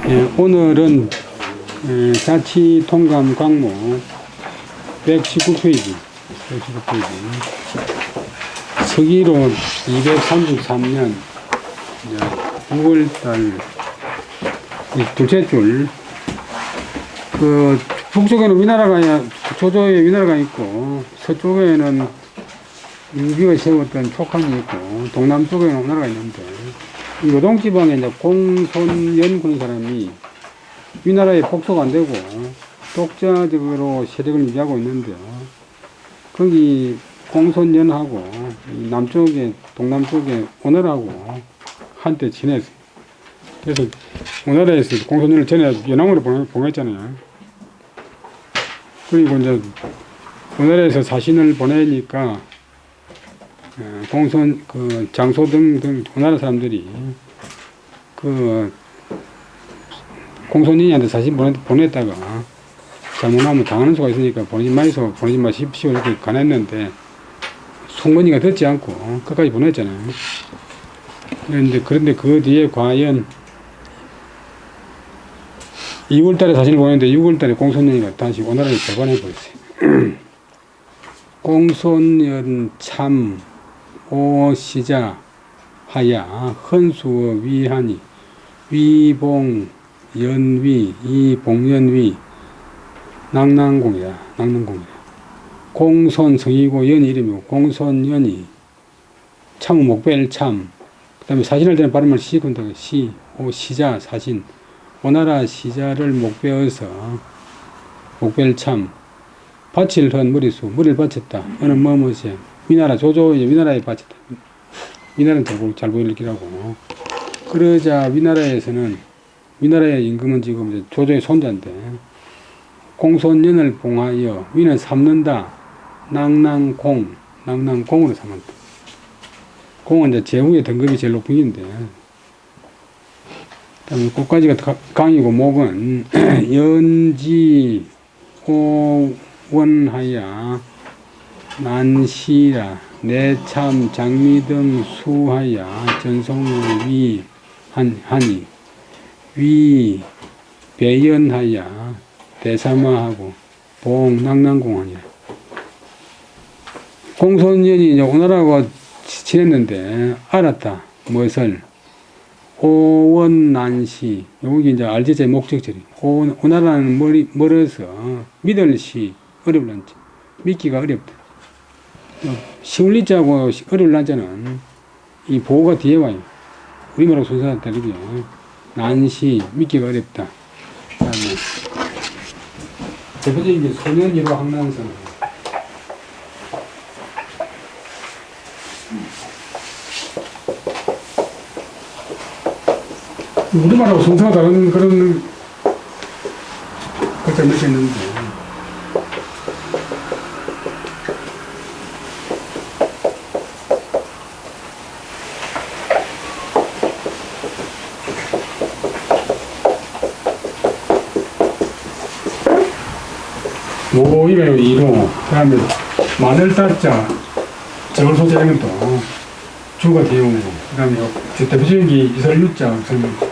예, 오늘은 자치통감 광목 119페이지 서기로 233년 6월달 둘째 줄. 그 북쪽에는 위나라가 조조에 위나라가 있고 서쪽에는 유비가 세웠던 촉함이 있고 동남쪽에는 오나라가 있는데, 이 요동지방에 이제 공손연 그런 사람이 위나라에 복속 안 되고 독자적으로 세력을 유지하고 있는데요. 거기 공손연하고 남쪽에 동남쪽에 오나라하고 한때 지냈어요. 그래서 오나라에서 공손연을 전에 연합으로 보냈잖아요. 그리고 이제 오나라에서 사신을 보내니까 공손 장소 등 오나라 사람들이 공손인한테 사신 보냈다가 잘못하면 당하는 수가 있으니까 보내지 마십시오 이렇게 간했는데 송건이가 듣지 않고 끝까지 보냈잖아요. 그런데 그 뒤에 과연 2월달에 사진을 보냈는데 6월달에 공손연이가 다시 오나라를 배반해 버렸어요. 공손연 참 오시자 하야 헌수어 위하니 위봉 연위 이봉연위 낭낭공이다. 공손 성이고 연이 이름이고 공손연이 참은 목벨 참, 그 다음에 사신할 때는 발음을 시군다. 시 오시자 사신 오나라 시자를 목베어서 목벨 참 밭을 헌 머리수 머리를 바쳤다. 어느 뭐뭐세 위나라 조조의 위나라에 바쳤다. 위나라는 잘 보일 기라고. 그러자 위나라에서는 위나라의 임금은 지금 이제 조조의 손자인데 공손연을 봉하여 위는 삼는다. 낭낭공으로 삼았다. 공은 이제 제후의 등급이 제일 높은 긴데, 그다음에 꽃가지가 강이고 목은 연지 오원하야 난시라 내참 장미 등 수하야 전송을 위하니 위 배연하야 대사마하고 봉 낭낭공하니라. 공손연이 이제 오나라하고 지냈는데 알았다. 무엇을? 오원난시, 여기 이제 알제자의 목적절이. 오나라는 멀어서 믿을시 어렵란지, 믿기가 어렵다. 쉬울 리자하고 어려울 난자는 이 보호가 뒤에 와요. 우리말하고 순서가 다르게. 난시, 믿기가 어렵다. 그다음에 대표적인 게 소년이로 항난성. 우리말하고 순서가 다른 그런 것들 몇 개 있는데, 모임의 이로, 그 다음에 마늘 따자 저울 소재는 또 주가 뒤에 오고, 그 다음에 대표적인 게 이설 유자 그러니까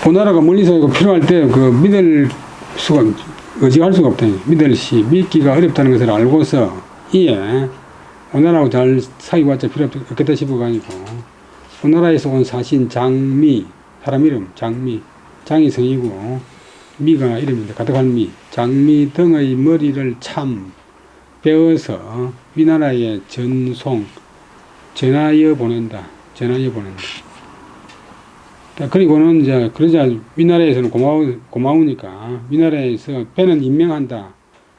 오나라가 멀리서 필요할 때 믿을 수가 의지할 수가 없다. 믿기가 어렵다는 것을 알고서 이에 오나라하고 잘 사귀고봤자 필요 없겠다 싶어가 아니고, 오나라에서 온 사신 장미, 사람 이름 장미, 장이 성이고 미가 이름인데 가득한 미, 장미 등의 머리를 참 베어서 위나라에 전하여 보낸다. 그리고는 이제 그러자 위나라에서는 고마우니까 위나라에서 배는 임명한다.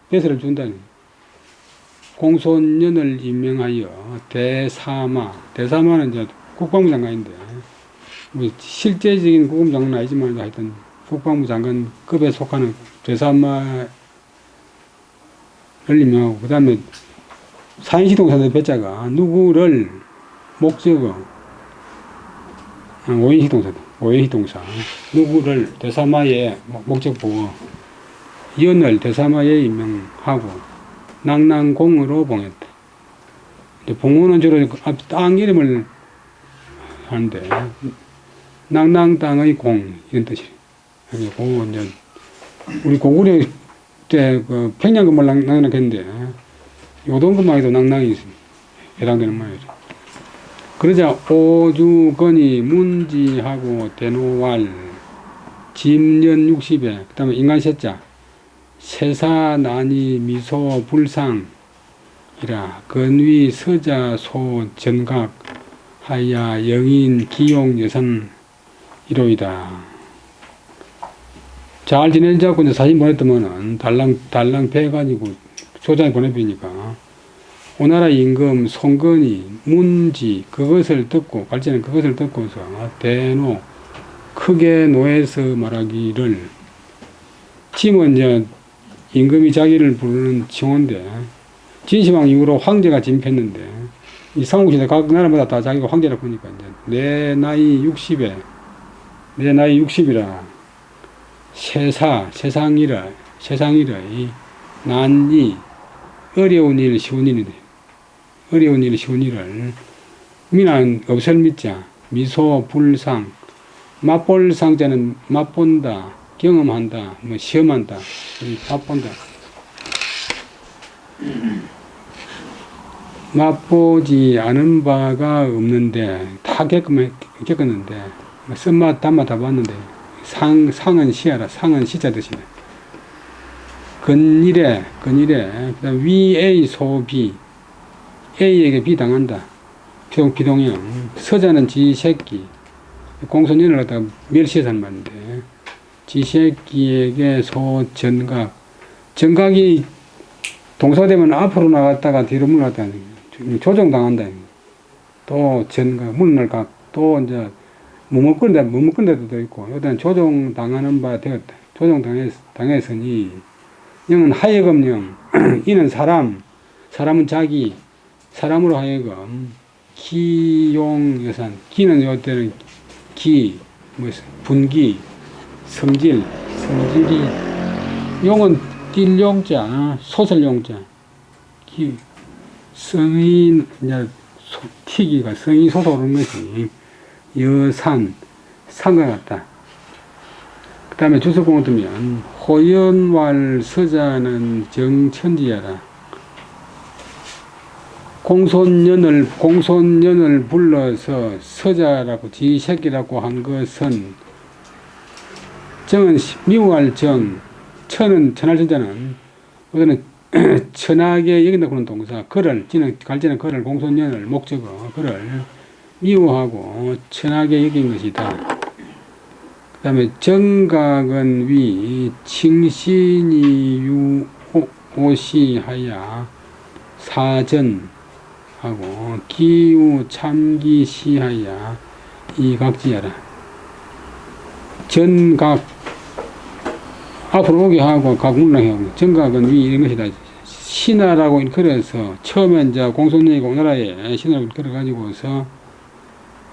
배설을 준다. 공손연을 임명하여 대사마는 이제 국방부 장관인데, 뭐 실제적인 국방부 장관은 아니지만 하여튼 국방부 장관 급에 속하는 대사마를 임명하고, 그 다음에 사인시동사들 배자가 누구를 목적어 오행시 동사다. 오행시 동사. 누구를 대사마의 목적 보어 연을 대사마에 임명하고 낭낭공으로 봉했다. 봉호는 주로 땅 이름을 하는데 낭낭 땅의 공 이런 뜻이에요. 그리고 이제 우리 고구려 때 그 평양금을 낭낭했는데 요동금만 해도 낭낭이 해당되는 말이죠. 그러자 오주건이 문지하고 대노왈 짐년 60에 그 다음에 인간세자 세사난이 미소 불상이라 건위 서자 소 전각 하야 영인 기용 여산 이로이다. 잘 지내자고 이제 사진 보냈더만은 달랑 배가지고 소장에 보내보니까 오나라 임금 송건이 문지 그것을 듣고 갈지는 그것을 듣고서 대노 크게 노해서 말하기를 짐은 이제 임금이 자기를 부르는 칭호인데 진시황 이후로 황제가 진패했는데 이 삼국시대 각 나라마다 다 자기가 황제라고 보니까 이제 내 나이 60이라 세상이라 난이 어려운 일 쉬운 일이네. 어려운 일 쉬운 일을 미는 없을 믿자 미소 불상 맛볼 상자는 맛본다 경험한다 뭐 시험한다 맛본다 맛보지 않은 바가 없는데 다 겪었는데 쓴맛 단맛 다 봤는데 상은 시하라 상은 시자 뜻이네. 근일에 그다음 위A 소비 A에게 B 당한다. 비동형 서자는 지 새끼 공손연을 갖다가 멸시해서 한 말인데 지 새끼에게 소전각 전각이 동사되면 앞으로 나갔다가 뒤로 물러갔다 조종당한다. 또 전각 물러날 각 또 이제 머뭇건 데도 있고 일단 조종당하는 바 되었다. 조종당했으니 영은 하여금령 이는 사람은 자기 사람으로 하여금 기용여산 기는 요때는 분기 성질이 용은 띨용자 소설용자 성인 이제 튀기가 성이 솟아오르는 것이 여산 상과 같다. 그 다음에 주석공을 뜨면 호연왈 서자는 정천지야라. 공손년을 불러서 서자라고 지 새끼라고 한 것은 정은 미워할 정 천은 천할 천자는 우선은 천하게 여긴다고 하는 동사 그를 갈지는 그를 공손년을 목적어 그를 미워하고 천하게 여긴 것이다. 그 다음에 정각은 위 칭신이 유오시하야 사전하고 기우 참기시하야 이각지야라. 전각 앞으로 오게 하고 각 물러게 하고 정각은 위 이런 것이다. 신하라고 그래서 처음에 이제 공손령이가 오나라에 신하라고 그래가지고서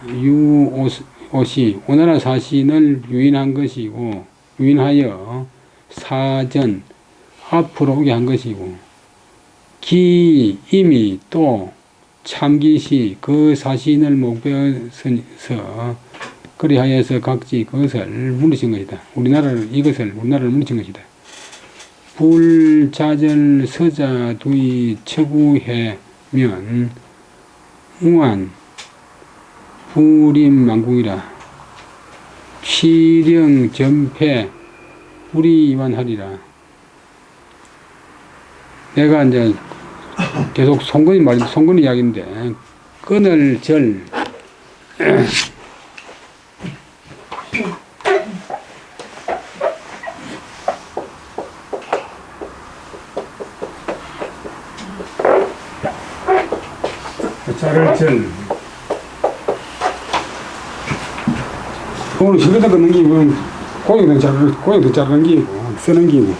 유오시 오나라 사신을 유인한 것이고 유인하여 사전 앞으로 오게 한 것이고 기 이미 또 참기시 그 사신을 목배어서 그리하여서 각지 그것을 물리친 것이다. 우리나라를 물리친 것이다. 불자절 서자 두이 처구해면 우한 불임망궁이라. 취령 전패 불이완하리라. 내가 이제 계속 송건이 이야기인데 끊을 절 자를 절 오늘 집에다 걷는 기고 고용도 자르는 기고 쓰는 기고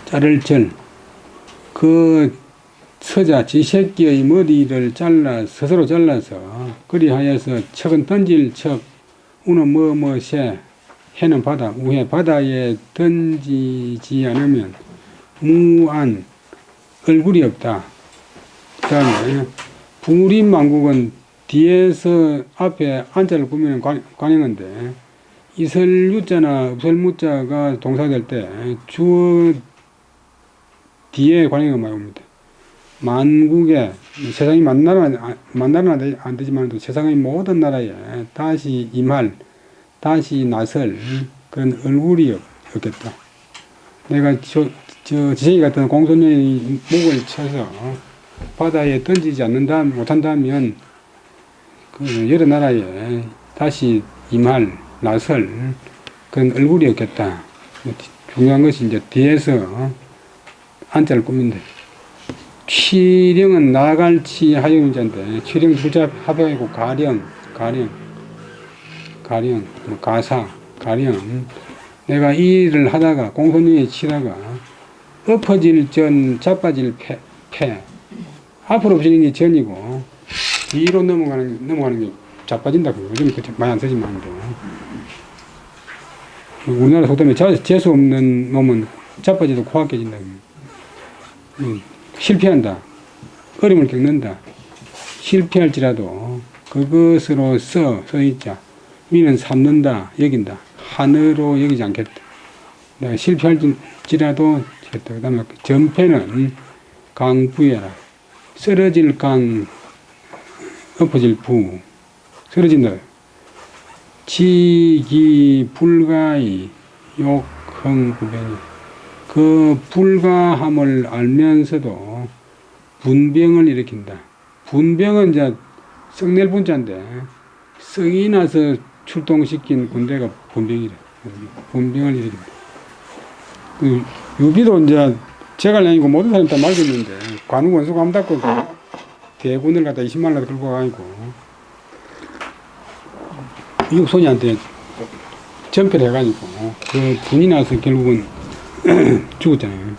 자를 절 그 서자 쥐새끼의 머리를 스스로 잘라서 그리하여서 척은 던질 척 우는 뭐뭐새 해는 바다 우해 바다에 던지지 않으면 무안 얼굴이 없다. 그 다음에 부림만국은 뒤에서 앞에 안자를 꾸미는 관행인데 이설유자나 up설무자가 동사될 때 주어 뒤에 관행이 많이 옵니다. 만국에 세상이 만나라는 안 되지만 세상의 모든 나라에 다시 임할 다시 나설 그런 얼굴이 없겠다. 내가 지생이 같은 공손년이 목을 쳐서 바다에 던지지 못한다면 그 여러 나라에 다시 임할 나설 그런 얼굴이 없겠다. 중요한 것이 이제 뒤에서 안자를 꾸민다. 취령은 나갈치 하용자인데 취령 둘자 합형이고 가령 가사 가령 내가 이 일을 하다가 공손령에 치다가 엎어질 전 자빠질 패 앞으로 엎어지는 게 전이고 뒤로 넘어가는 게 자빠진다. 요즘 그렇게 많이 안 쓰지만 우리나라 속담에 재수 없는 놈은 자빠지도 코가 깨진다. 실패한다. 어려움을 겪는다. 실패할지라도 그것으로 써있자. 위는 삼는다. 여긴다. 하늘로 여기지 않겠다. 내가 실패할지라도 그 다음에 전패는 강부해라. 쓰러질 강 엎어질 부 쓰러진다. 지기 불가의 욕흥구변이 그 불가함을 알면서도 분병을 일으킨다. 분병은 이제 썩낼 분자인데 썩이 나서 출동시킨 군대가 분병이래. 분병을 일으킨다. 그 유비도 이제 제갈량이고 모든 사람 다 말겠는데 관우 원수가 함 닫고 대군을 갖다 20만 원 끌고 가고 육손이한테 전패를 해가지고 그 분이 나서 결국은 죽었잖아요.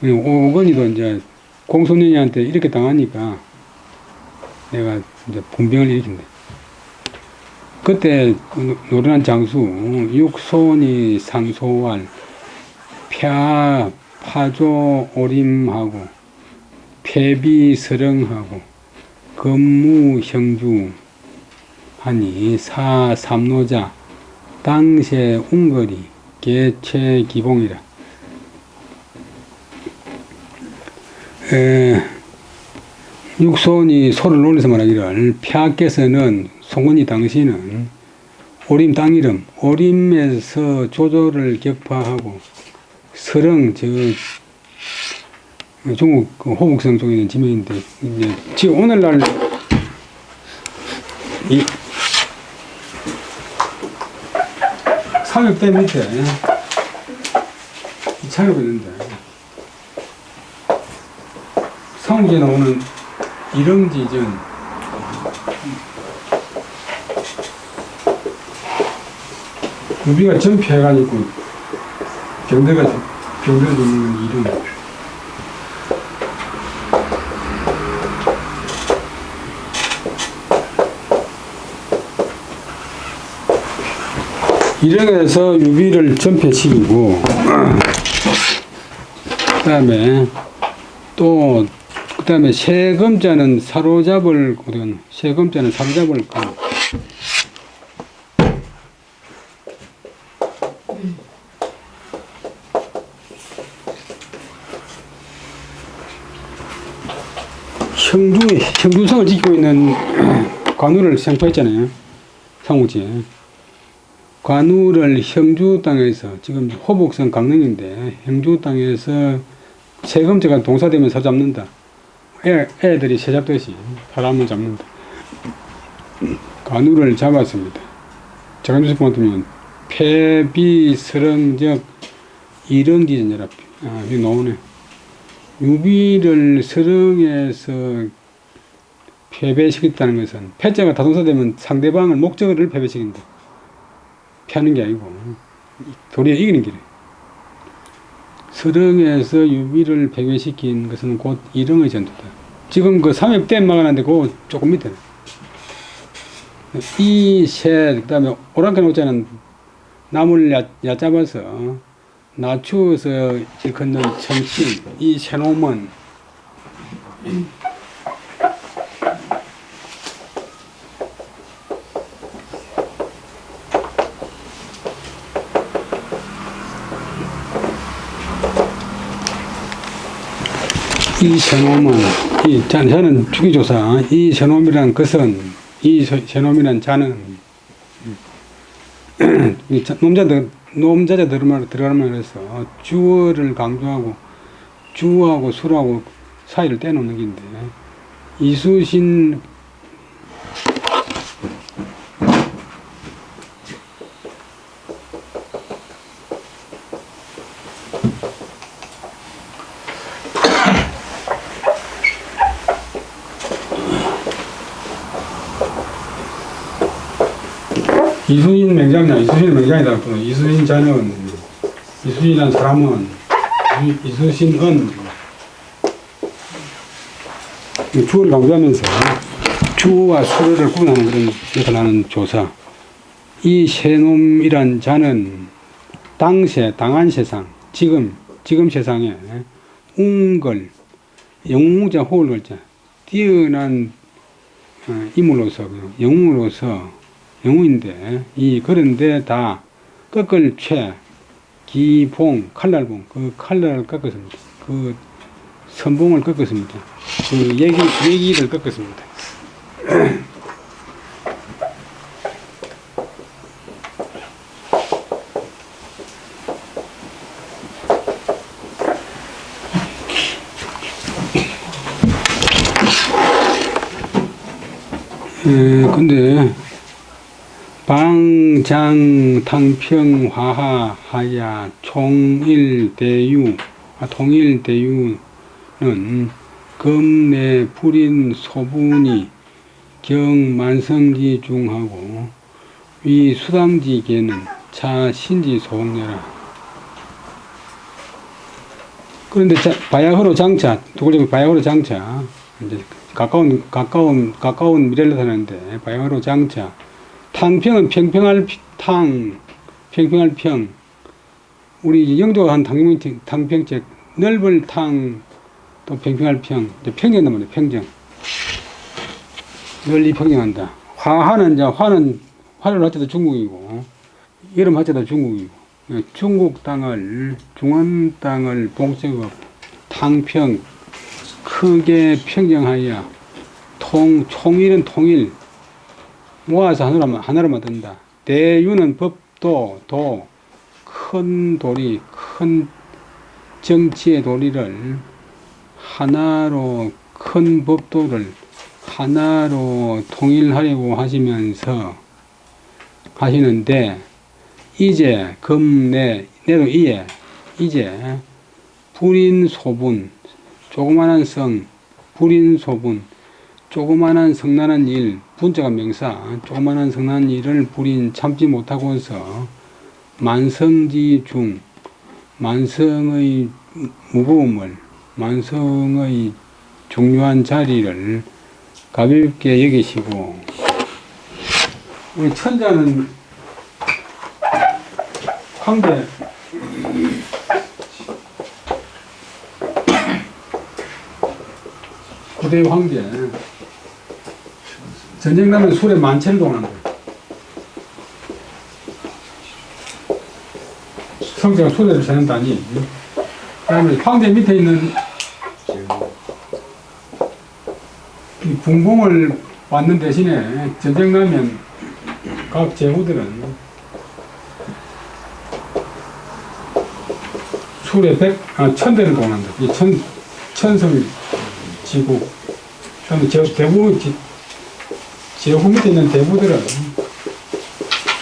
오건이도 이제 공손년이한테 이렇게 당하니까 내가 이제 분병을 일으킨다. 그때 노련한 장수 육손이 상소할 파조 오림하고 폐비서령하고 건무형주 하니 사삼노자 당세 웅거리 개체기봉이라. 육손이 소를 놀려서 말하기를 폐하께서는 송건이 당신은 오림 땅 이름 오림에서 조조를 격파하고 서령 중국 그 호북성 쪽에 있는 지명인데 이제 지금 오늘날 이 상륙대 밑에 이 창업이 있는데 성국에 나오는 일흥지전 유비가 전폐해가지고 병들어 죽는 이름 일흥에서 유비를 전폐시키고 그다음에 세금자는 사로잡을 형주성을 지키고 있는 관우를 생포했잖아요. 상우지에. 관우를 형주 땅에서 지금 호북성 강릉인데 형주 땅에서 세금제가 동사되면 사잡는다. 애들이 새 잡듯이 사람을 잡는다. 관우를 잡았습니다. 제가 보면 폐비설응적 일흥지전이라 여기 나오네. 유비를 설응에서 패배시켰다는 것은 패자가 다동사되면 상대방을 목적을 패배시킨다. 피하는 게 아니고 도리어 이기는 길이에요. 서릉에서 유비를 패배시킨 것은 곧 이릉의 전투다. 지금 그 삼엽댐 막아놨는데 그거 조금 밑에. 이 셋, 그 다음에 오랑캐 노자는 나무를 얕잡아서 낮추어서 일컫는 천신, 이 세 놈은 이 세놈은, 저는 주기조사, 이 세놈이란 것은, 이 세놈이란 자는, 놈자자 들어가면 해서 주어를 강조하고, 주어하고 수하고 사이를 떼놓는 긴데, 이수신, 이순신 맹장이다. 이순신 맹장이다. 이순신 자는, 이순신이라는 사람은, 이순신은 주어를 강조하면서 주어와 수어를 구분하는 그런 역할을 하는 조사. 이 세놈이란 자는 당한 세상, 지금 세상에 웅걸, 영웅자 호를 걸자, 뛰어난 인물로서, 영웅인데, 그런데 다 꺾을 기봉, 칼날봉, 그 칼날을 꺾었습니다. 그 선봉을 꺾었습니다. 그 얘기를 꺾었습니다. 근데 방장탕평화하하야 통일대유는 검내 불인 소분이 경만성지중하고 위 수당지계는 차신지 소홍내라. 그런데 바야흐로 장차, 두글자면 바야흐로 장차, 이제 가까운 미래를 사는데 바야흐로 장차, 탕평은 평평할 평. 우리 영도가 한 탕평책, 넓을 탕, 또 평평할 평, 이제 평정단 말이에요, 평정. 널리 평정한다. 화는 화를 할 때도 중국이고, 여름 할 때도 중국이고, 중국 중원 땅을 봉쇄하고, 탕평, 크게 평정하여, 총일은 통일, 모아서 하나로 만든다. 대유는 법도, 큰 도리, 큰 정치의 도리를 하나로, 큰 법도를 하나로 통일하려고 하시는데, 이제, 내도 이제, 불인소분, 조그마한 성난한 일, 분자가 명사, 조그마한 성난한 일을 불인 참지 못하고서 만성의 무거움을, 만성의 중요한 자리를 가볍게 여기시고, 우리 천자는 황제, 구대 황제, 전쟁 나면 술에 만체를 동한다. 성자가 술에를 세는다니. 그 다음에 황제 밑에 있는 이 궁공을 받는 대신에 전쟁 나면 각 제후들은 술에 1000대를 동한다. 이 천성을 지고, 그다음에 제후 밑에 있는 대부들은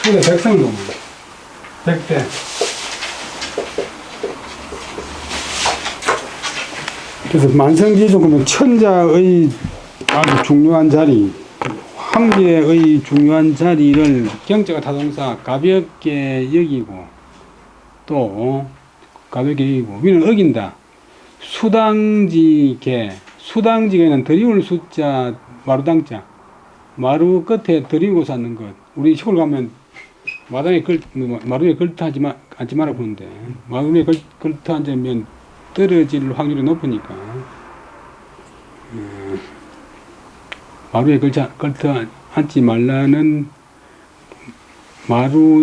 술에 100성을 동한다. 100대. 그래서 만성지종은 천자의 아주 중요한 자리, 황제의 중요한 자리를 경자가 타동사 가볍게 여기고, 또 가볍게 이기고 위는 어긴다. 수당지개. 수당지개는 들이울 숫자 마루당자. 마루 끝에 들이고 쌓는 것. 우리 시골 가면 마루에 걸터 앉지 마라 그러는데 마루에 걸터 앉으면 떨어질 확률이 높으니까 마루에 걸터 앉지 말라는 마루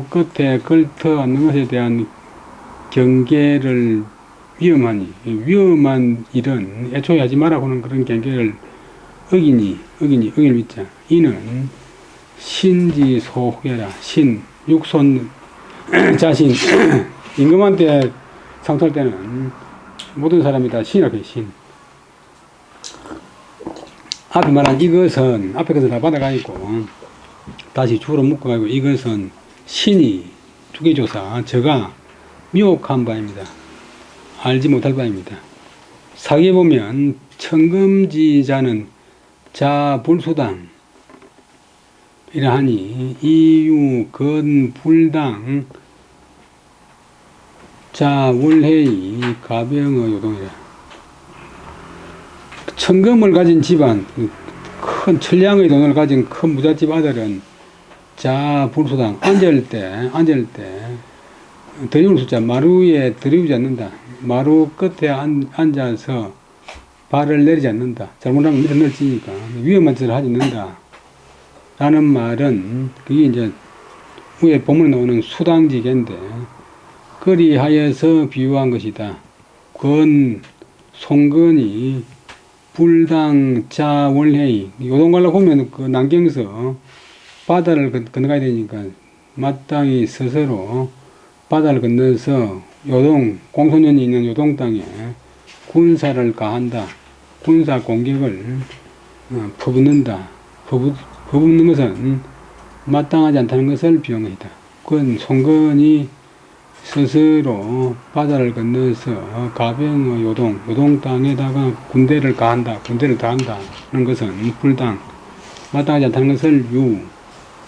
끝에 걸터 앉는 것에 대한 경계를 위험한 일은 애초에 하지 마라고 하는 그런 경계를 어길 믿자. 이는 신지소호계라. 육손 자신. 임금한테 상투할 때는 모든 사람이 다 신이라고 해, 신. 앞에 말한 이것은, 앞에 것을 다 받아가 있고, 다시 주로 묶어가지고 이것은 신이 투기조사, 저가 미혹한 바입니다. 알지 못할 바입니다. 사기에 보면 천금지자는 자불수당 이러하니 이유 건불당 자월해이 가병의 요동이라. 천금을 가진 집안, 큰 천량의 돈을 가진 큰 부잣집 아들은 자불수당 앉을 때 들이울 숫자 마루에 들이우지 않는다. 마루 끝에 앉아서 발을 내리지 않는다. 잘못하면 밑에 널찍으니까 위험한 짓을 하지 않는다. 라는 말은 그게 이제 위에 본문에 나오는 수당지계인데 그리하여서 비유한 것이다. 송건이 불당 자월해이 요동 가려고 하면 그 난경서 바다를 건너가야 되니까 마땅히 스스로 바다를 건너서 공소년이 있는 요동 땅에 군사를 가한다. 군사 공격을 퍼붓는다. 퍼붓는 것은 마땅하지 않다는 것을 비유한 것이다. 그건 송건이 스스로 바다를 건너서 가병의 요동 땅에다가 군대를 가한다. 군대를 다한다는 것은 불당, 마땅하지 않다는 것을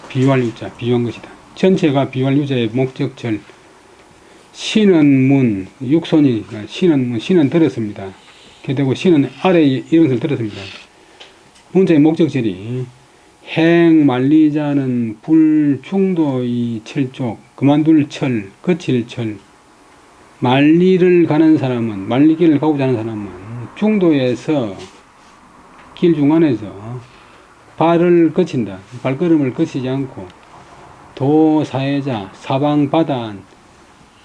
비유할 유자, 비유한 것이다. 전체가 비유할 유자의 목적절. 신은 문, 육손이, 신은 들었습니다. 되고 신은 아래에 이런 것을 들었습니다. 문자의 목적절이 행 말리자는 불중도의 철족, 그만둘 철, 거칠 철. 말리를 가는 사람은, 말리기를 가고자 하는 사람은 중도에서 길 중간에서 발을 거친다. 발걸음을 거치지 않고 도사회자, 사방바단,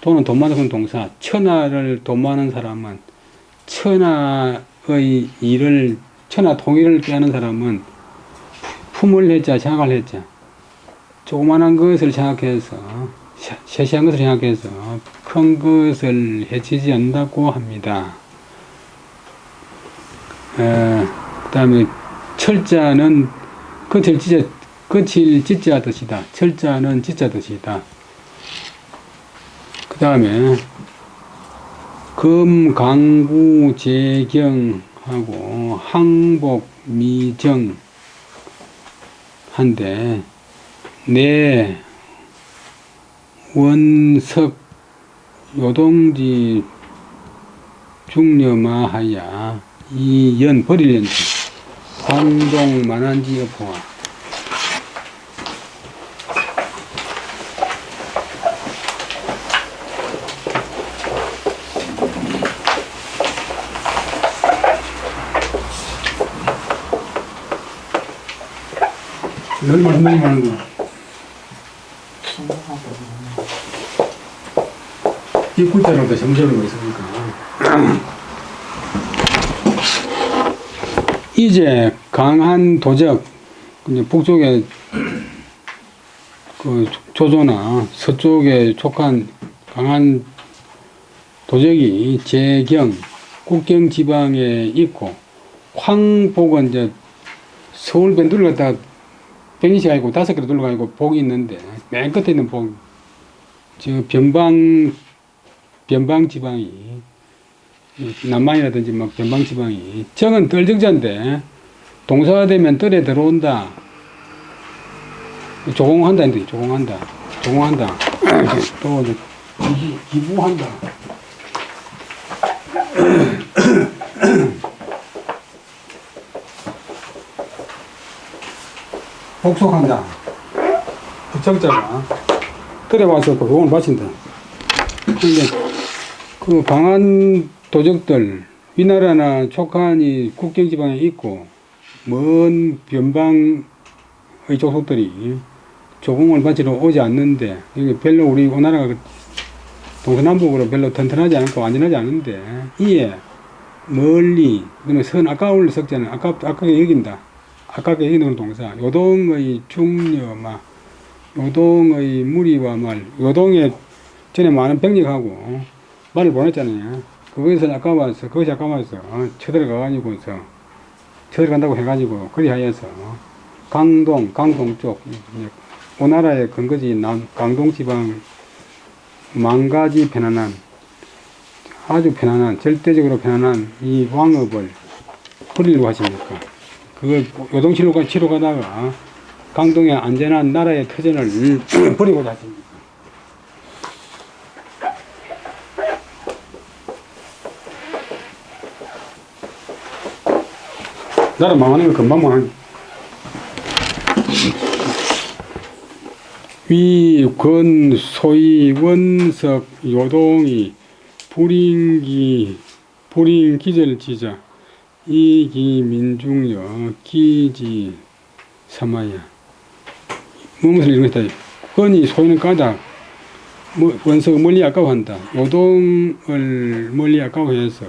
도는 돈많은 동사, 천하를 도모하는 사람은 천하 통일을 꾀하는 사람은 품을 해자, 생각을 해자. 조그만한 것을 생각해서, 세세한 것을 생각해서 큰 것을 해치지 않는다고 합니다. 그 다음에 철자는 거칠 지자 뜻이다. 철자는 지자 뜻이다. 그 다음에 금강구 재경하고 항복 미정 한데 내 원석 요동지 중념하야 이 연 버릴 연지 광동 만한지 여포와 얼마나 많이 많은 거야? 이 글자로도 점점이 있으니까. 이제 강한 도적, 북쪽에 그 조조나 서쪽에 촉한 강한 도적이 재경, 국경 지방에 있고, 황복은 이제 서울 밴드를 갖다가 백리시가 있고 5개로 둘러가지고 복이 있는데 맨 끝에 있는 복, 저 변방 지방이 남만이라든지 막 변방 지방이 정은 덜적자인데 동사가 되면 뜰에 들어온다. 조공한다. 또 기부한다. 복속한다. 적자가 들어와서 복용을 바친다. 근데 그 강한 도적들, 위나라나 촉한이 국경지방에 있고 먼 변방의 족속들이 조공을 바치러 오지 않는데, 이게 별로 우리 오나라가 동서남북으로 별로 튼튼하지 않고 안전하지 않은데, 이에 멀리, 그다음에 선 아까울 석자는 아깝게 여긴다. 아깝게 여기는 동사. 요동의 중려, 요동의 무리와 말, 요동에 전에 많은 병력하고 말을 보냈잖아요. 그것이 아까워서 쳐들어간다고 해가지고, 그리하여서 강동 쪽, 오나라의 근거지 강동 지방 만가지 편안한, 아주 편안한, 절대적으로 편안한 이 왕업을 버리려고 하십니까? 그걸 요동치러 가다가 강동의 안전한 나라의 터전을 버리고자 하십니까? 나라 망하는 거 금방 망하니. 위권 소위 원석 요동이 불인기절지자 이기민중여 기지 삼하야. 무엇을 읽었다. 권이 소위는 까닭, 원석을 멀리 아까워한다. 요동을 멀리 아까워해서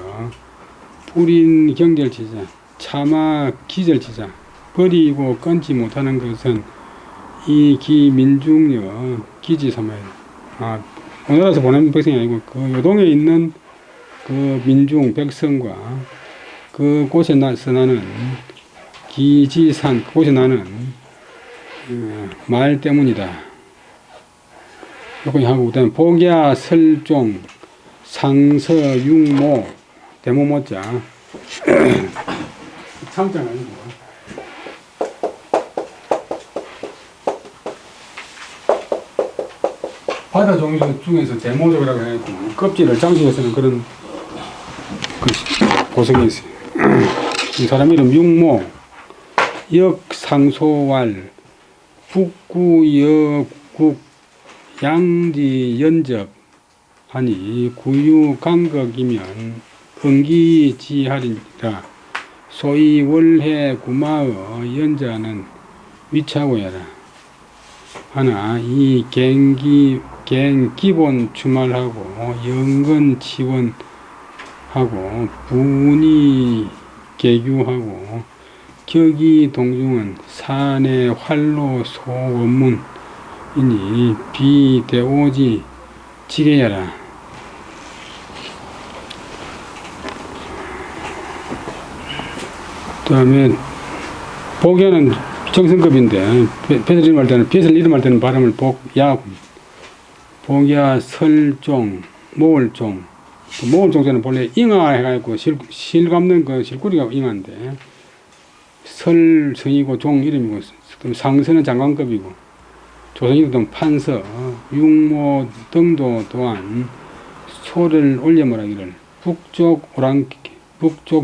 불인경절지자 차마 기절지자 버리고 끊지 못하는 것은 이 기민중여 기지 삼아야. 오나라에서 보낸 백성이 아니고 그 요동에 있는 그 민중 백성과 그곳에 나는 기지산, 그곳에 나는 말 때문이다. 이렇게 하고, 그다음에 복야 설종 상서 육모 대모모자 창자가 아니고 바다 종류 중에서 대모족이라고 해갖고 껍질을 장식해 쓰는 그런 보석이 있어요. 이 사람 이름 육모, 역상소왈, 북구여국, 양지연접 하니 구유간극이면 응기지하리라. 소위 월해 구마어 연자는 위차고야라. 하나 이 기본 추말하고 영건 치원하고 분이 개규하고 격이 동중은 산의 활로 소원문이니 비대오지 지게야라. 그 다음에 복야는 정성급인데 뱃을 이름할 때는 발음을 복야 설종 모을종. 모을종자는 본래 잉아 해가지고 실 감는 그 실구리가 잉아인데, 설성이고 종 이름이고, 상서는 장관급이고, 조선이도 등 판서 육모 등도 또한 소를 올려 말하기를 북쪽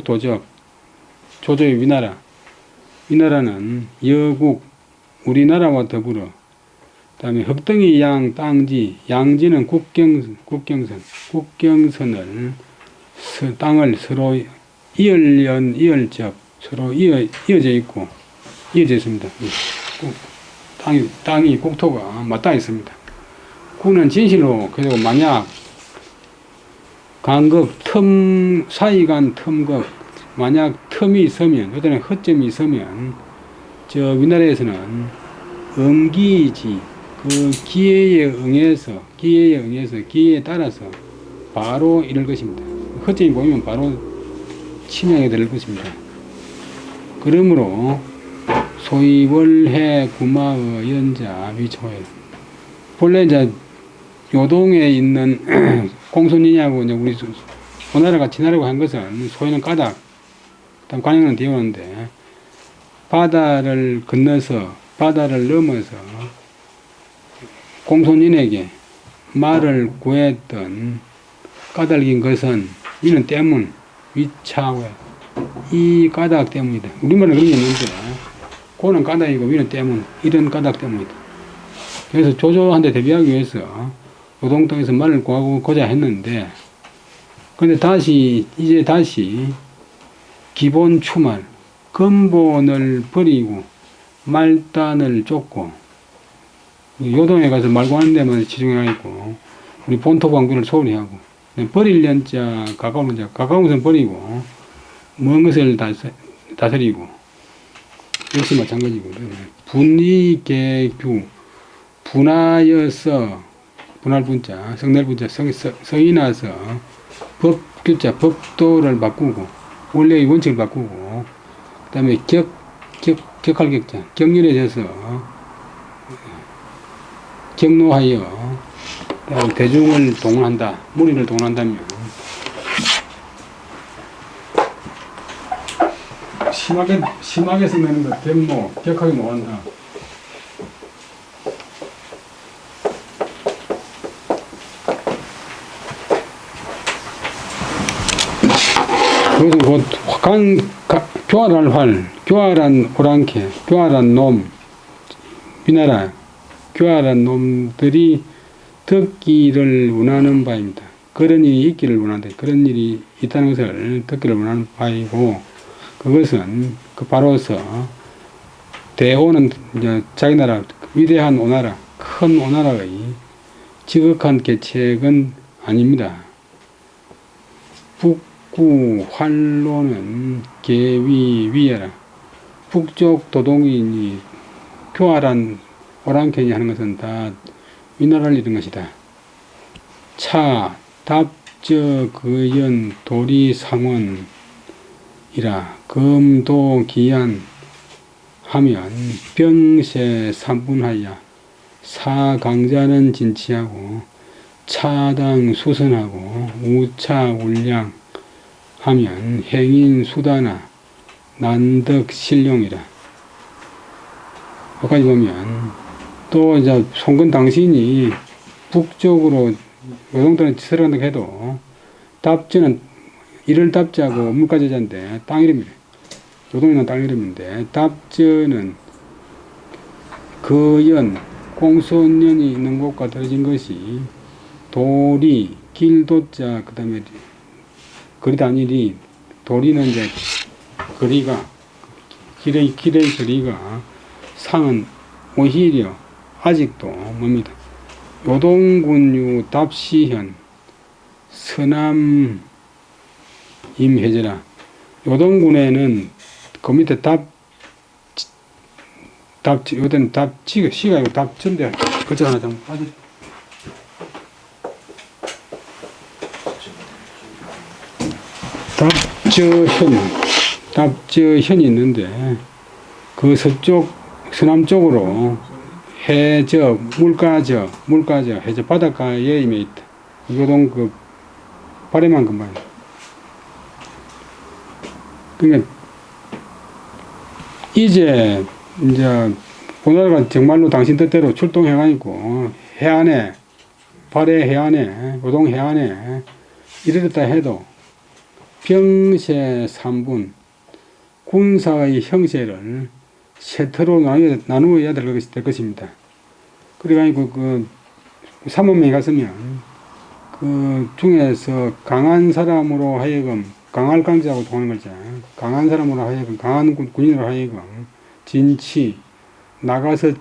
도적 조조의 위나라는 여국 우리나라와 더불어, 그 다음에 흑덩이 양 땅지, 양지는 국경선을 땅을 서로 이열접 서로 이어져 있고 이어져 있습니다. 땅이 국토가 맞닿아 있습니다. 구는 진실로, 그리고 만약 간극 사이간 텀극, 만약 텀이 있으면, 그다음에 허점이 있으면, 저 위나라에서는 음기지, 그 기회에 응해서 기회에 따라서 바로 이럴 것입니다. 허점이 보이면 바로 침향에 들을 것입니다. 그러므로 소위 월해 구마의 연자 위초에, 본래 이제 요동에 있는 공손이냐고 이제 우리 오나라가 지나라고 한 것은 소위는 까닭, 다음 관행은 뒤에 오는데, 바다를 건너서 바다를 넘어서 공손인에게 말을 구했던 까닭인 것은 이는 때문, 위차외 이 까닭 때문이다. 우리말은 그런 게 있는데 고는 까닭이고 위는 때문, 이런 까닭 때문이다. 그래서 조조한테 대비하기 위해서 노동 땅에서 말을 구하고자 했는데, 근데 이제 다시 기본 추말, 근본을 버리고 말단을 쫓고 요동에 가서 말 구하는 데만 치중해 있고 우리 본토 광부를 소홀히 하고, 버리려는 자 가까운 자 가까운 것은 버리고 먼 것을 다스리고, 역시 마찬가지고, 분이계규 분하여서 분할 분자 성낼 분자 성이 나서 법규자 법도를 바꾸고 원래의 원칙을 바꾸고, 그 다음에 격할 격자 격렬해져서 격노하여 대중을 동원한다, 무리를 동원한다면 심하게 성내는 것 격노 격하게 노한다. 그래서 곧 교활한 활, 교활한 오랑캐, 교활한 놈, 위나라 교활한 놈들이 듣기를 원하는 바입니다. 그런 일이 있기를 원한다. 그런 일이 있다는 것을 듣기를 원하는 바이고, 그것은 바로서 대오는 이제 자기 나라 위대한 오나라, 큰 오나라의 지극한 계책은 아닙니다. 북구 활로는 계위위해라. 북쪽 도동인이 교활한 오랑캐니 하는 것은 다 위나라를 잃은 것이다. 차, 답저, 거연, 도리, 상원이라 금도, 기한 하면 병세 삼분하여 사강자는 진치하고 차당 수선하고 우차 울량 하면 행인 수다나 난덕 신룡이라. 여기까지 보면 또 이제 송건 당신이 북쪽으로 요동도는 들어간다고 해도 답지는 이를 답지하고 물가제자인데 땅 이름이래. 요동이는 땅 이름인데 답지는 거연 공손년이 있는 곳과 떨어진 것이 도리 길도자 그 다음에 거리 단일이 도리는 이제 거리가 길의 거리가 상은 오히려 아직도 뭡니다. 요동군유 답시현 서남 임해제라. 요동군에는 그 밑에 요때는 시가 아니고 답전대 그저 하나 좀 빠져. 답저현이 있는데 그 서남 쪽으로 해저 물가저 해저 바닷가에 임해 있다. 요동 그 바래만 금방. 그러니까 이제 오나라가 정말로 당신 뜻대로 출동해가지고 해안에 발해 해안에 요동 해안에 이르렀다 해도 병세 3분 군사의 형세를 세터로 나누어야 될 것입니다. 그래가지고 그 3만명이 갔으면 그 중에서 강한 사람으로 하여금 강할 강자하고 통하는 거죠. 강한 사람으로 하여금 강한 군인으로 하여금 진치 나가서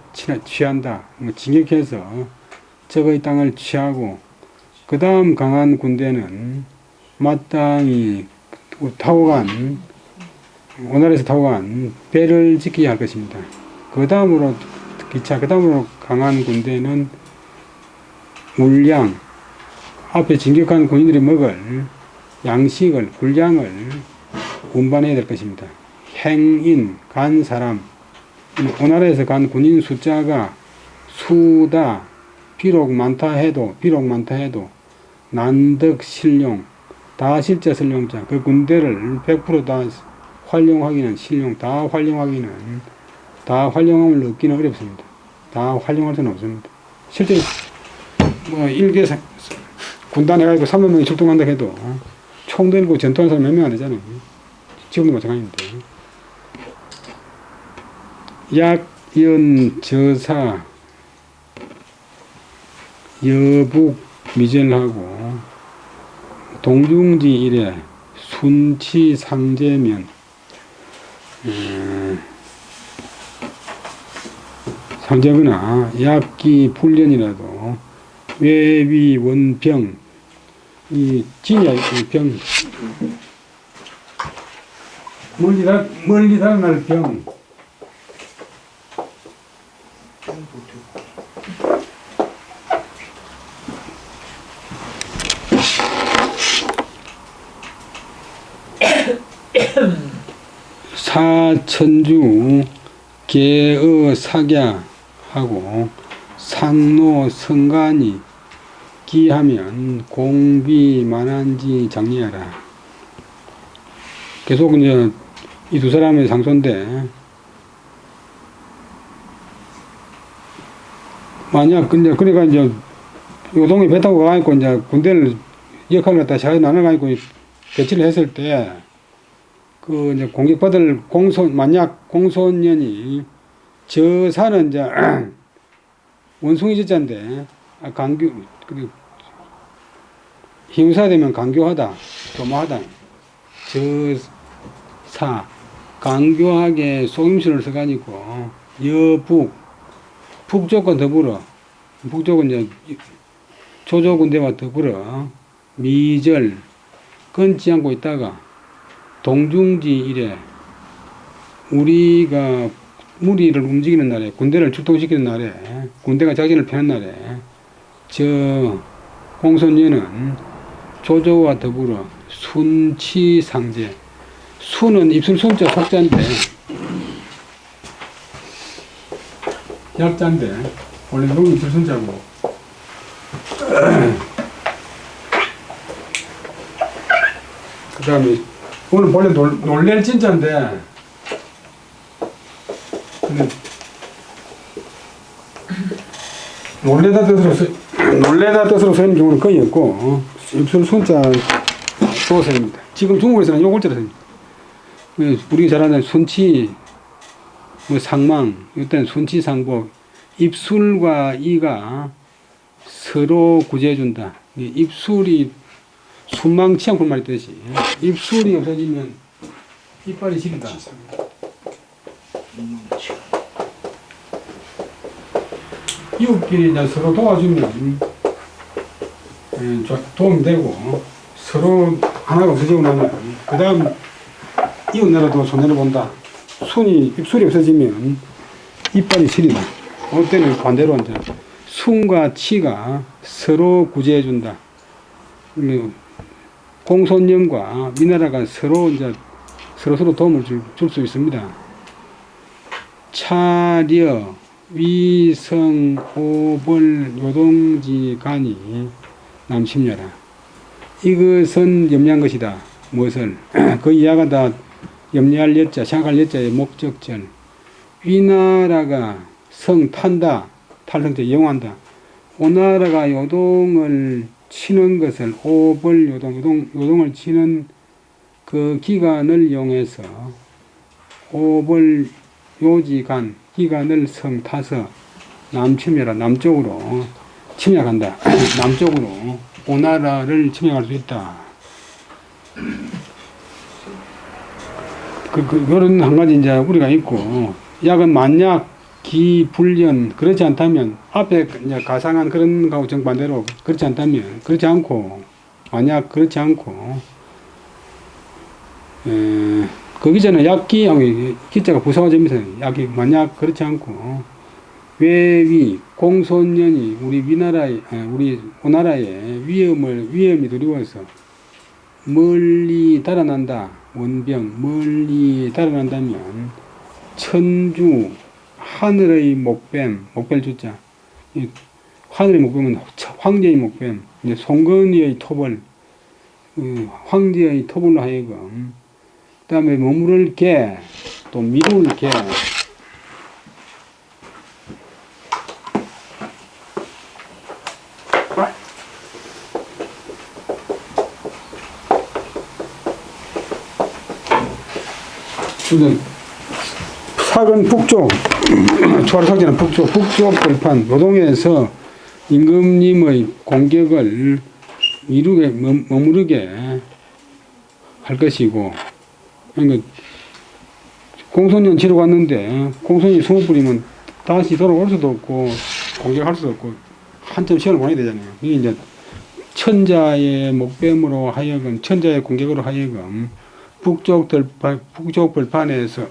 취한다. 진격해서 적의 땅을 취하고 그 다음 강한 군대는 마땅히 타고 간 오나라에서 타고 간 배를 지켜야 할 것입니다. 그 다음으로 강한 군대는 물량 앞에 진격한 군인들이 먹을 양식을 군량을 운반해야 될 것입니다. 행인 간 사람 오나라에서 간 군인 숫자가 수다 비록 많다 해도 난덕 신룡 다 실제 설령자 그 군대를 100% 다 활용하기는 다 활용함을 얻기는 어렵습니다. 다 활용할 수는 없습니다. 실제 뭐 일개 군단 해가지고 3만 명이 출동한다 해도 총 들고 전투하는 사람 몇 명 안 되잖아요. 지금도 마찬가지인데. 약연 저사 여북 미전하고 동중지 이래 순치 상제면 상제거나 약기 풀련이라도 외위 원병 이 진야 병 멀리 달아날 병 사천주 개의 사갸하고 상노 성간이 기하면 공비 만한지 장리하라. 계속 이제 이 두 사람의 상소인데 만약 근데 그러니까 이제 요동이 배 타고 가고 이제 군대를 역할을 갖다 잘 나눠가지고 배치를 했을 때 그 이제 공격받을 만약 공소년이 저 산은 이제 원숭이 저자인데 강교 희우사 되면 강교하다 도모하다 저사 강교하게 속임수를 써가지고 여북 북쪽과 더불어 북쪽은 이제 조조군대와 더불어 미절 끊지 않고 있다가 동중지 이래 우리가 무리를 움직이는 날에 군대를 출동시키는 날에 군대가 작전을 펴는 날에 저 공손녀는 조조와 더불어 순치상제 순은 입술 순자 석자인데 약자인데 원래 너무 입술 순자고 그 다음에 오늘 원래 놀랠 진짜인데 놀래다 뜻으로 쓰는 경우는 거의 없고 입술 순자 소설입니다. 지금 중국에서는 요 글자로 씁니다. 우리가 잘 아는 순치 뭐 상망 이때는 순치상복 입술과 이가 서로 구제해준다. 입술이 순망치 않고 말이 뜻이 입술이 없어지면 이빨이 시린다. 이웃끼리 이제 서로 도와주면 도움이 되고 서로 하나가 없어지고 나면 그 다음 이웃 나라도 손해를 본다. 입술이 없어지면 이빨이 시리다. 어떨 때는 반대로 이제 순과 치가 서로 구제해준다. 공손령과 위나라가 서로 도움을 줄 수 있습니다. 차려 위성 오벌 요동지 간이 남심려라. 이것은 염려한 것이다. 무엇을? 그 이하가 다 염려할 여자, 생각할 여자의 목적절. 위나라가 성 탄다, 탈성자 이용한다. 오나라가 요동을 치는 것을 오벌 요동을 치는 그 기간을 이용해서 오벌 요지간 기간을 성 타서 남침해라. 남쪽으로 침략한다. 남쪽으로 오나라를 침략할 수 있다. 그런 한 가지 이제 우리가 있고, 약은 만약 기불련 그렇지 않다면 앞에 이제 가상한 그런 거하고 정반대로 그렇지 않다면 그렇지 않고 만약 그렇지 않고 거기 전에 약기하고 기자가 부사화점에서 약이 만약 그렇지 않고 외위 공손년이 우리 오나라에 위험이 두려워서 멀리 달아난다. 원병 멀리 달아난다면 천주 하늘의 목뱀 목벨주자 하늘의 목뱀은 황제의 목뱀 송건이의 토벌 황제의 토벌로 하여금 그 다음에 머무를 개 또 미룰 개 사근 북쪽, 초월석지는 북쪽 벌판 노동에서 임금님의 공격을 머무르게 할 것이고, 그러니까 공손년 치러 갔는데 공손이 숨어 뿌리면 다시 돌아올 수도 없고 공격할 수도 없고 한참 시간을 보내야 되잖아요. 이게 이제 천자의 목뱀으로 하여금, 천자의 공격으로 하여금 북쪽 벌판에서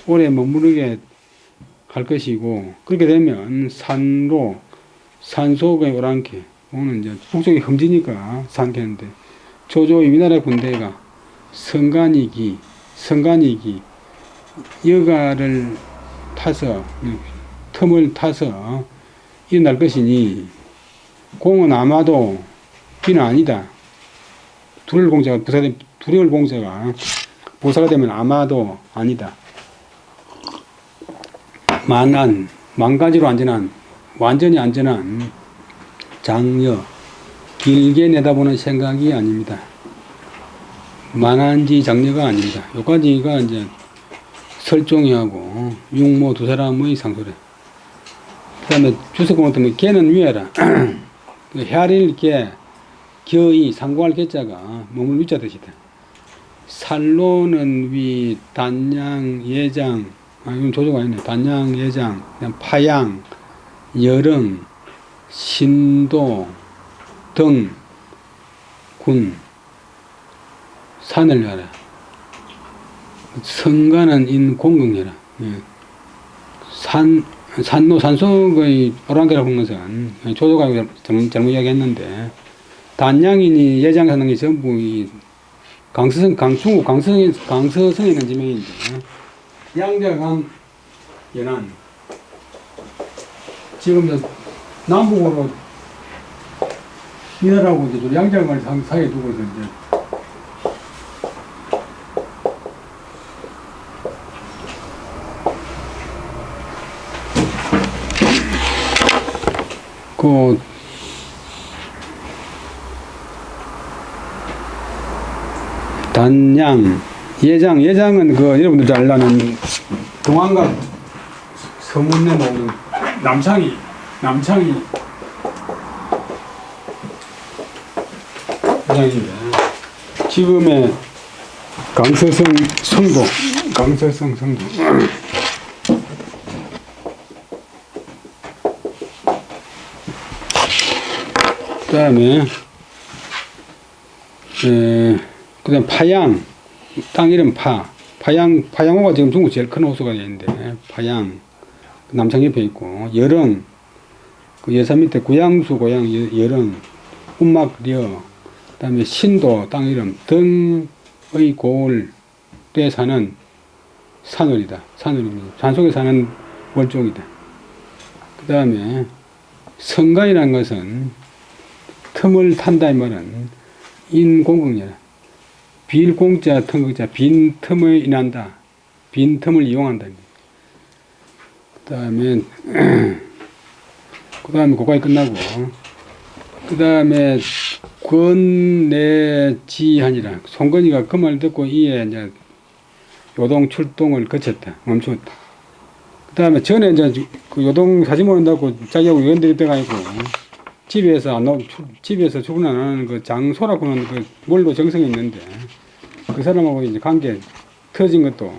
오래 머무르게 할 것이고, 그렇게 되면 산소가 오랑캐, 오는 이제 북쪽이 험지니까 산캐인데, 조조의 위나라 군대가 성간이기 여가를 타서, 틈을 타서 일어날 것이니, 공은 아마도 비는 아니다. 두려울 공자가 부사가 되면 아마도 아니다. 만가지로 안전한, 완전히 안전한 장여, 길게 내다보는 생각이 아닙니다. 만한지 장여가 아닙니다. 여기까지가 이제 설종이하고 육모 두 사람의 상소래. 그 다음에 주석공을 뜨면 개는 위에라. 헤아릴 개, 겨이, 상고할 개자가 몸을 위자 뜻이다. 살로는 위, 단양, 예장, 이건 조조가 있네. 단양, 예장, 그냥 파양, 여릉, 신도, 등, 군, 산을 열라. 성가는 인공경해라. 예. 산속의 오랑캐라고 하는 것은 조조가 잘못 이야기했는데, 단양이니 예장에 사는 게 전부 중국 강서성에 있는 지명인데, 양자강 연안, 지금 남북으로 이나라고 이제 양자강을 사이에 두고서 이제 단양, 예장은 여러분들 잘 아는 동안각 서문에 나오는 남창이 예장인데, 지금의 강서성 성도. 그 다음에 파양, 땅 이름 파양호가 지금 중국 제일 큰 호수가 있는데, 파양, 남창 옆에 있고, 여릉, 그 여산 밑에 구양수 고양 여릉, 운막려, 그 다음에 신도, 땅 이름, 등의 고을에 사는 산월입니다. 산속에 사는 월종이다. 그 다음에 성간이라는 것은 틈을 탄다 이 말은 인공극이라. 빌공자 틈극자, 빈틈을 인한다. 빈틈을 이용한다. 그 다음에 그거까지 끝나고, 그 다음에 권내지하니라. 송건이가 그 말 듣고 이에 이제 요동 출동을 거쳤다. 멈추었다. 그 다음에 전에 이제 그 요동 사진 모른다고 자기하고 의원들이 돼가지고 집에서 출근 안 하는 그 장소라고는 그 뭘로 정성이 있는데, 그 사람하고 이제 관계 터진 것도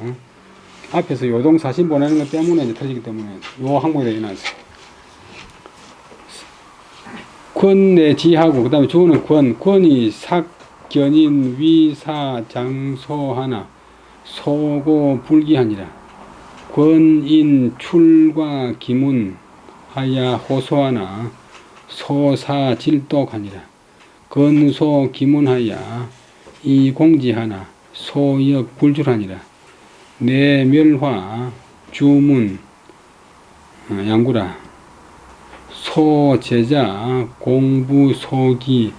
앞에서 요동 사진 보내는 것 때문에 이제 터지기 때문에 요 항목이 되게 나왔어요. 권내지하고, 그 다음에 주어는 권이 삭견인 위사 장소하나 소고 불기하니라. 권인 출과 기문 하야 호소하나 소사 질독하니라. 건소 기문하야 이공지하나 소역 불줄하니라. 내멸화 주문 양구라. 소제자 공부 소기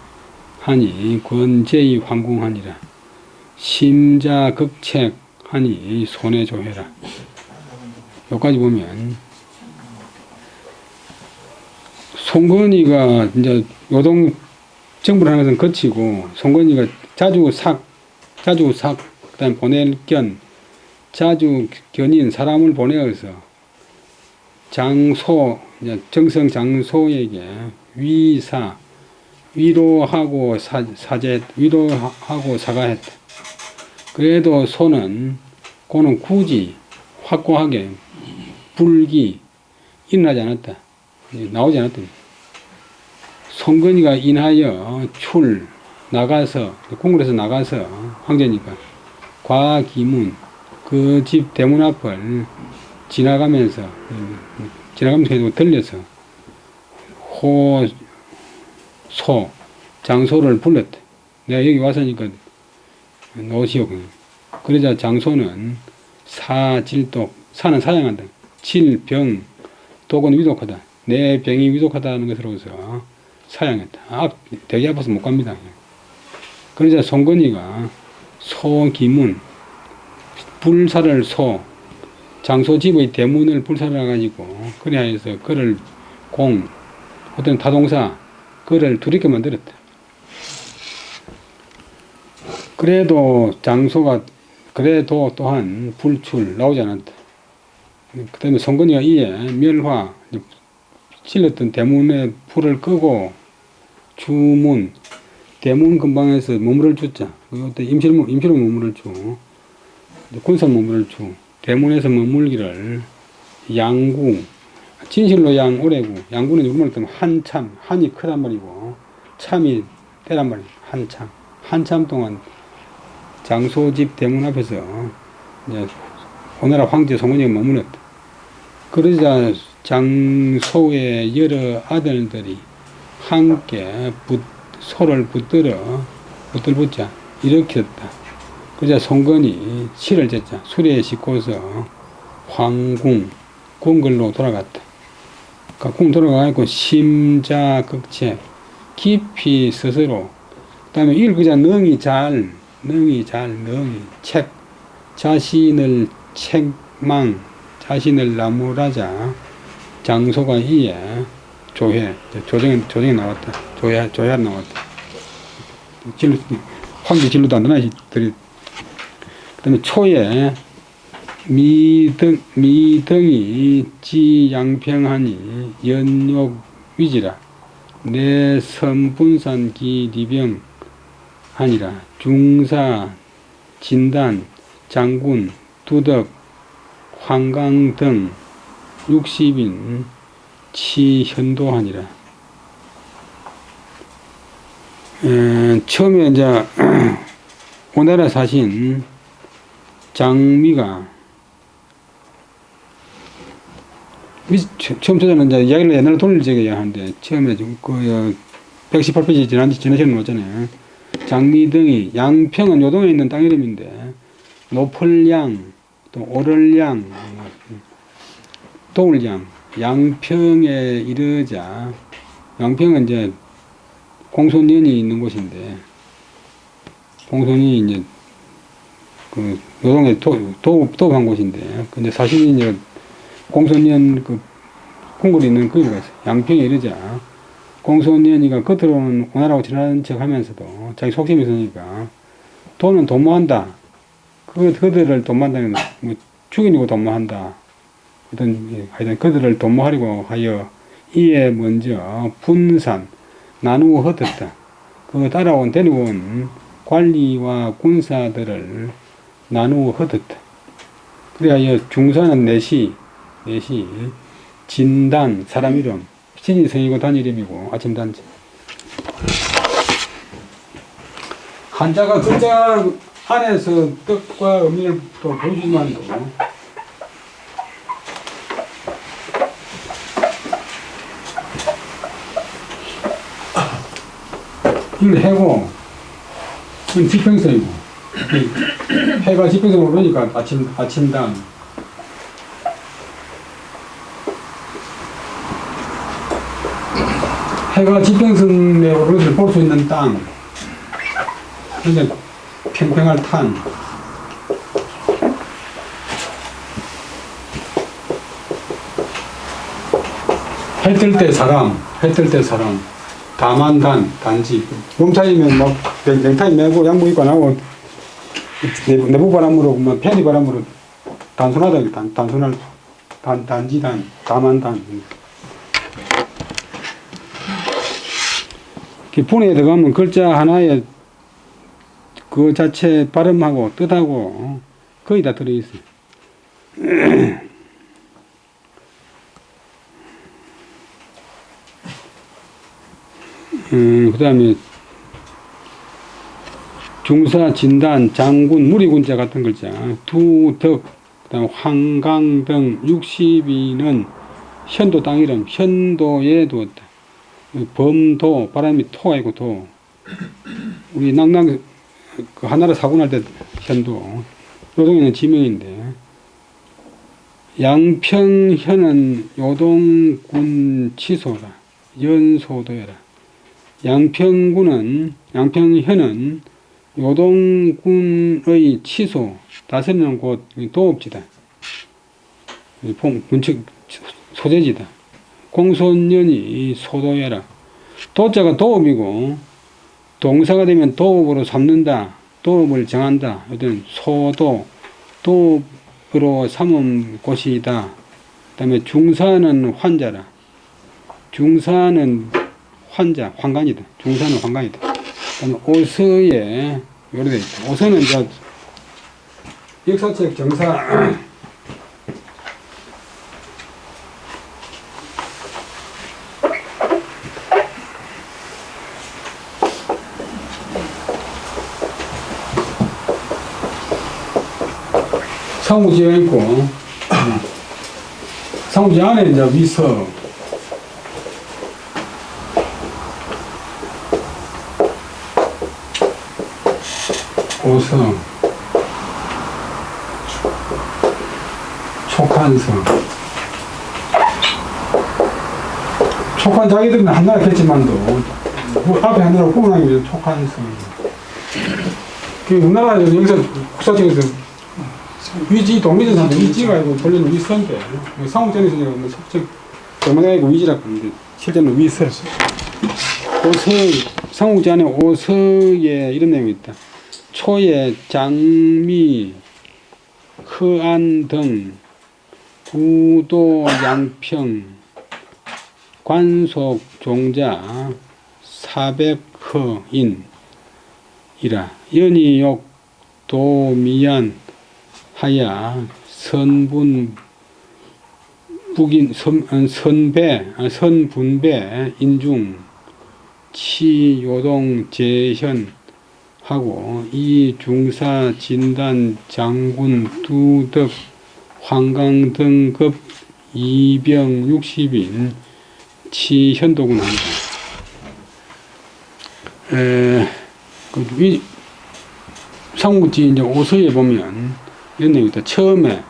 하니 권제의 황궁하니라. 심자 극책 하니 손에 조해라. 여기까지 보면 송건이가 이제 요동 정부를 하는 것은 거치고, 송건이가 자주삭, 그 다음에 보낼 견, 자주 견인 사람을 보내어서 장소, 정성 장소에게 위로하고 위로하고 사과했다. 그래도 소는 고는 굳이 확고하게 불기 일어나지 않았다. 나오지 않았다. 송건이가 인하여 나가서 궁궐에서 나가서 황제니까 과기문 그 집 대문 앞을 지나가면서 들려서 장소를 불렀다. 내가 여기 왔으니까 놓으시오. 그러자 장소는 사는 사양한다. 병 독은 위독하다. 내 병이 위독하다는 것으로서 사양했다. 되게 아파서 못 갑니다. 그러자 송건이가 소기문 불사를 장소 집의 대문을 불살해가지고 그리하여서 그를 어떤 타동사 그를 두렵게 만들었다. 그래도 또한 불출 나오지 않았다. 그 다음에 송건이가 이에 멸화 찔렀던 대문에 불을 끄고 주문 대문 근방에서 머무를 주자. 이때 임시로 머무를 주. 군사 머무를 주. 대문에서 머물기를 양구 진실로 오래구 양구는 우리말로 따면 한이 크단 말이고 참이 때란 말이고 한참 동안 장소집 대문 앞에서 이제 오나라 황제 송건이가 머물렀다. 그러자 장소의 여러 아들들이 함께 소를 붙들자 일으켰다. 그러자 송건이 실을 쟀자 수레에 싣고서 궁궐로 돌아갔다. 궁 돌아가고 심자극체 깊이 스스로 그다음에 읽으자 능히 자신을 자신을 나무라자 장소가 이에 조정에 나왔다. 조야 나왔다. 황제 진로도 안 되나 그 다음에 초에 미등이 지양평하니 연욕위지라 내 선분산 기리병 하니라 중사 진단 장군 두덕 황강 등 60인 치현도하니라. 처음에 이제 오나라 사신 장미가 처음부터는 이제 이야기를 옛날에 돌려줘야 하는데 처음에 그 118페이지 지나시는 거 있잖아요. 장미 등이 양평은 요동에 있는 땅 이름인데 노펄양 또 오를양 도울양 양평에 이르자 양평은 이제 공손년이 있는 곳인데 공손이 이제 그 요동에 도읍한 곳인데 근데 사실 이제 공손년 그 궁궐이 있는 거기가 있어요. 양평에 이르자 공손년이가 겉으로는 오나라고 지나는 척 하면서도 자기 속심이 있으니까 돈은 도모한다. 그들을 도모한다는 뭐 죽이고 도모한다. 하여튼 그들을 도모하려고 하여 이에 먼저 분산 나누어 흩었다. 그 데리고 온 관리와 군사들을 나누어 흩었다. 그래야 중사는 넷이 진단 사람 이름 신인성이고 단 이름이고 아침 단지 한자가 글자 안에서 뜻과 의미를 또 보여주지만도 이걸 해고 이건 지평선이고 해가 지평선으로 그러니까 아침당 해가 지평선에 오르기를 볼 수 있는 땅 그러니까 평평할 탄 해 뜰 때 사람, 해 뜰 때 사람, 다만단, 단지. 봄차이면 막 넥타이 매고 양복 입고 나고 내부 바람으로, 뭐 팬이 바람으로 단순하다, 단순할, 단지단, 다만단. 본에 들어가면 글자 하나에 그 자체 발음하고 뜻하고 거의 다 들어있어요. 그 다음에 중사, 진단, 장군, 무리군자 같은 글자, 두덕, 그 다음 황강 등 60위는 현도 땅 이름, 현도에 두었다. 범도, 바람이 토가 있고 도. 우리 낭낭, 그 하나를 사고 날 때 현도. 요동에는 지명인데. 양평현은 요동군 치소라. 연소도여라. 양평현은 요동군의 치소, 다스리는 곳, 도읍지다. 군칙 소재지다. 공손년이 소도여라. 도자가 도읍이고, 동사가 되면 도읍으로 삼는다. 도읍을 정한다. 어떤 소도, 도읍으로 삼은 곳이다. 그 다음에 중사는 환자라. 중사는 환자, 환관이다. 중사는 환관이다. 그 다음에 오서에, 요래 되어 있다. 오서는 이제 역사책 정사, 상우지가 있고, 상우지 안에 이제 위서, 오성, 촉한성. 촉한 자기들은 한나라겠지만도, 앞에 한나라 후원하기 위해서 촉한성. 그 우리나라 여기서 국사책에서 위지, 동리전 사람 위지가 아니고 본래는 위서인데, 상호전에서 내가 뭐 석책, 정만하게 위지라고 하는데, 실제는 위서. 오서, 상호지 안에 오서에 이런 내용이 있다. 초에 장미, 흐안 등, 구도 양평, 관속 종자, 사백허인, 이라. 연이욕, 도미안, 하야, 선분, 북인, 선분배, 인중, 치요동, 재현, 하고, 이 중사, 진단, 장군, 두덕, 황강 등급 2병 60인 치현도군 한다. 삼국지 이제 오서에 보면 이런 내용이 있다. 처음에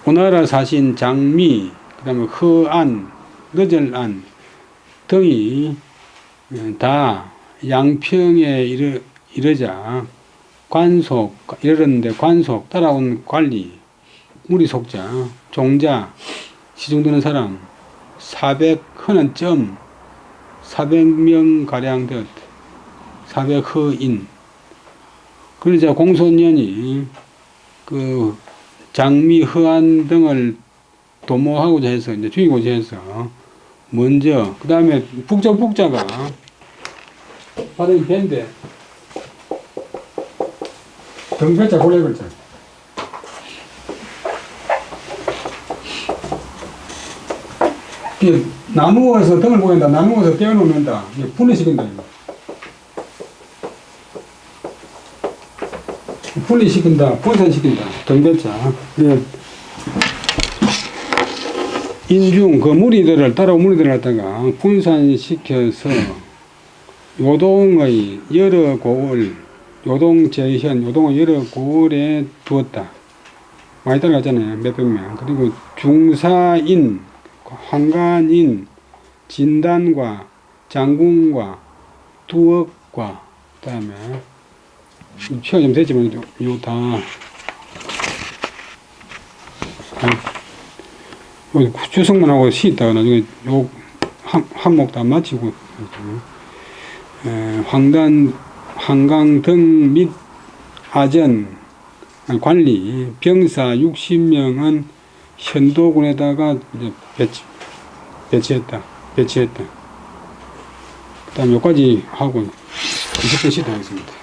오나라 사신 장미, 그 다음에 허안, 너절안 등이 다 양평에 이르자 관속, 이르렀는데 관속, 따라온 관리, 무리속자, 종자, 시중드는 사람, 400허는 점, 400명 가량 되었다. 400허인. 그러자 공손년이 그 장미, 허안 등을 도모하고자 해서, 이제 죽이고자 해서, 먼저, 그 다음에 북자가 발음이 밴데, 등글자, 고래글자. 나누어서 등을 보낸다. 나누어서 떼어놓는다. 분리시킨다. 분리시킨다. 분산시킨다. 등배자. 인중, 그 무리들을, 따라온 무리들을 갖다가 분산시켜서 요동의 여러 고을, 요동제현, 요동의 여러 고을에 두었다. 많이 따라갔잖아요. 몇백 명. 그리고 중사인, 황간인, 진단과 장군과 두억과 그 다음에 표현 좀 됐지만 요 다 주석만 하고 시 있다가 나중에 요 항목 다 마치고 한강 등 및 하전 관리 병사 60명은 현도군에다가 이제 배치했다. 그 다음에 여기까지 하고 20분 쉬다 하겠습니다.